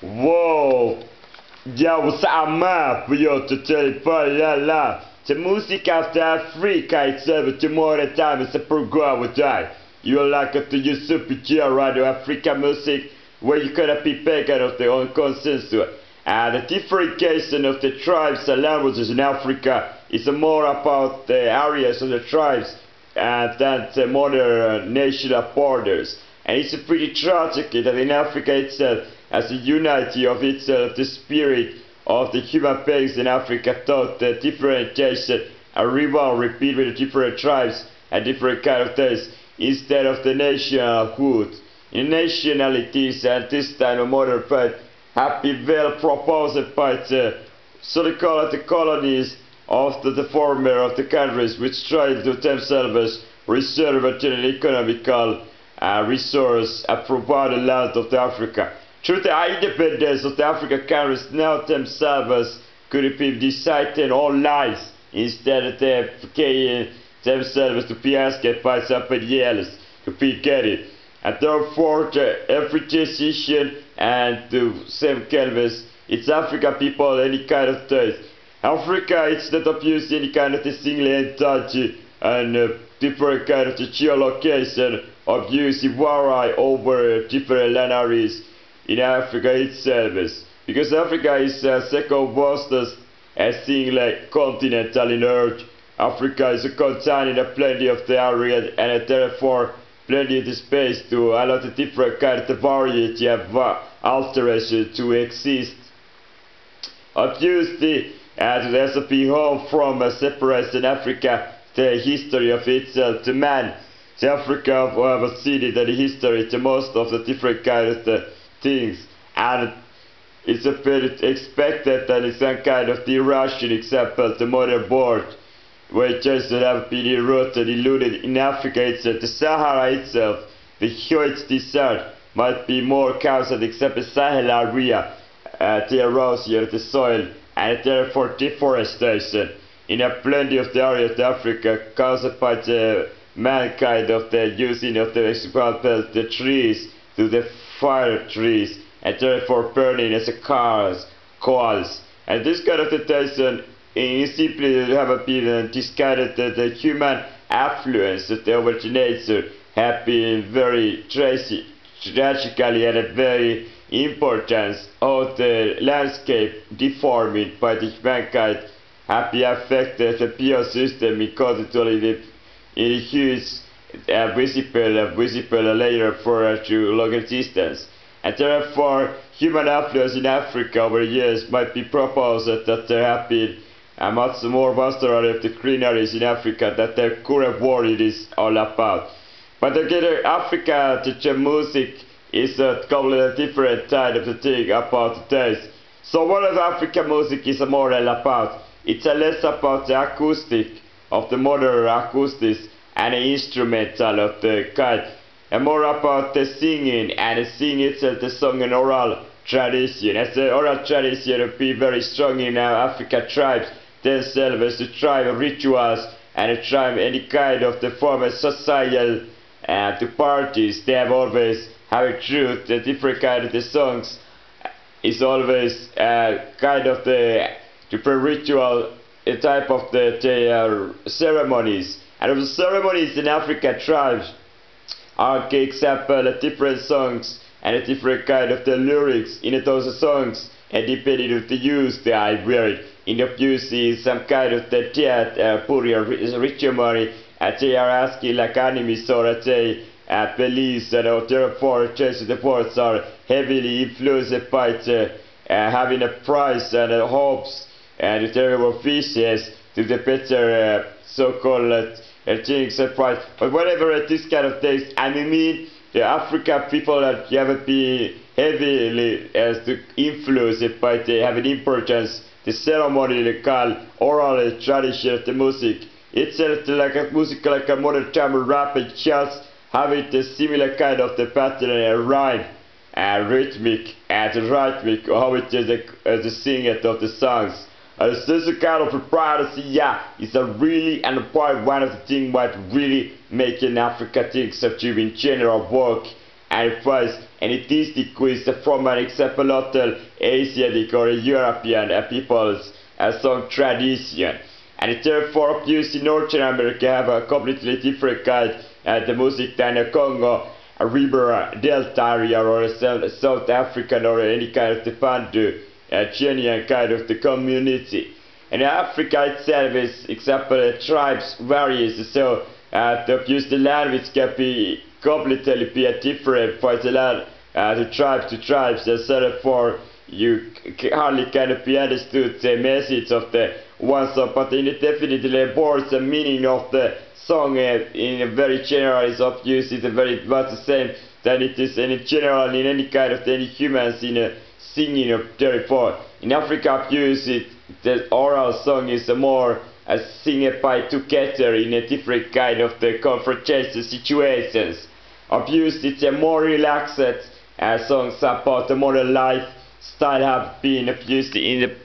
Wow! Jag samma på Youtube till la. The music after Africa it's over tomorrow time it's a program with that. You're like to use super radio Africa music where you could be pagan of their own consensus. And the differentiation of the tribes and languages in Africa is more about the areas of the tribes than the modern national borders. And it's pretty tragic that in Africa itself, as a unity of itself, the spirit of the human beings in Africa taught the differentiation and rivalry between the different tribes and different kind of things instead of the nationalhood. In nationalities at this time of modern faith have been well proposed by the so-called the colonies of the former of the countries which tried to themselves reserve an economical resource and provide the land of the Africa. Through the independence of the African countries now themselves could be deciding all lives instead of them themselves to be asked by somebody else to be get it. And therefore every decision and the same canvas, it's African people any kind of things. Africa it's not abusing any kind of the single entity and different kind of the geolocation abusing vary over different land areas in Africa itself, because Africa is second vastest single continental in Earth. Africa is a containing plenty of the area and therefore plenty of the space to allow the different kind of the variety of alteration to exist. Obviously, there has been home from a separation Africa, the history of itself, the man. The Africa have seen it in the history, the most of the different kind of the things, and it's a bit expected that it's some kind of the Russian example, the modern world, where just have been eroded, eluded in Africa itself. The Sahara itself, the huge desert, might be more caused except the Sahel area, the erosion of the soil, and therefore deforestation in a plenty of the area of Africa caused by the mankind of the using of the example the trees to the fire trees and therefore burning as a coals. And this kind of situation is simply have been discarded that the human affluence over the nature have been very tragically and very important of the landscape deforming by the mankind have been affected the biosystem in a huge visible layer for to long existence. And therefore human affluence in Africa over years might be proposed that there have been much more vascular of the greeneries in Africa that the current world is all about. But again, Africa, the music is a completely different type of the thing about the taste. So what of African music is more about? It's less about the acoustic of the modern acoustics and the instrumental of the kind, and more about the singing and the singing itself, the song and oral tradition. As the oral tradition will be very strong in our African tribes themselves to tribe rituals and to tribe any kind of the former social to parties. They have always have a truth, the different kind of the songs is always kind of the different ritual type of the ceremonies. And the ceremonies in African tribes are, for example, different songs and a different kind of the lyrics in those songs, and depending on the use they are wearing. In the use is some kind of the theater, ritual, and they are asking like enemies or they beliefs and therefore the words are heavily influenced by the, having a price and hopes and terrible wishes to the better so-called things and price. But whatever this kind of things, I mean the African people that have been heavily influenced by the having importance the ceremonial oral tradition of the music. It's like a music like a modern time rap and just having the similar kind of the pattern and rhyme and rhythmic and rhythmic or how it is the singing of the songs. This is a kind of a privacy, yeah, it's a really and part one of the things what really making Africa things of in general work and advice, and it distinguishes from an example Asiatic or European people's song tradition. And therefore abuse in Northern America have a completely different kind of the music than a Congo, a river delta area, or a South African, or any kind of the Bantu, genuine kind of the community. And Africa itself is, example, tribes varies, so the abuse the language can be completely different for the tribe to tribes, and so therefore you hardly can be understood the message of the one song, but it definitely boards the meaning of the song in a very general is of use is very much the same than it is in general in any kind of any humans in a singing of therefore. In Africa use it the oral song is more sing by together in a different kind of the confrontation situations. Abuse it's a more relaxed songs about the modern life style have been abused in the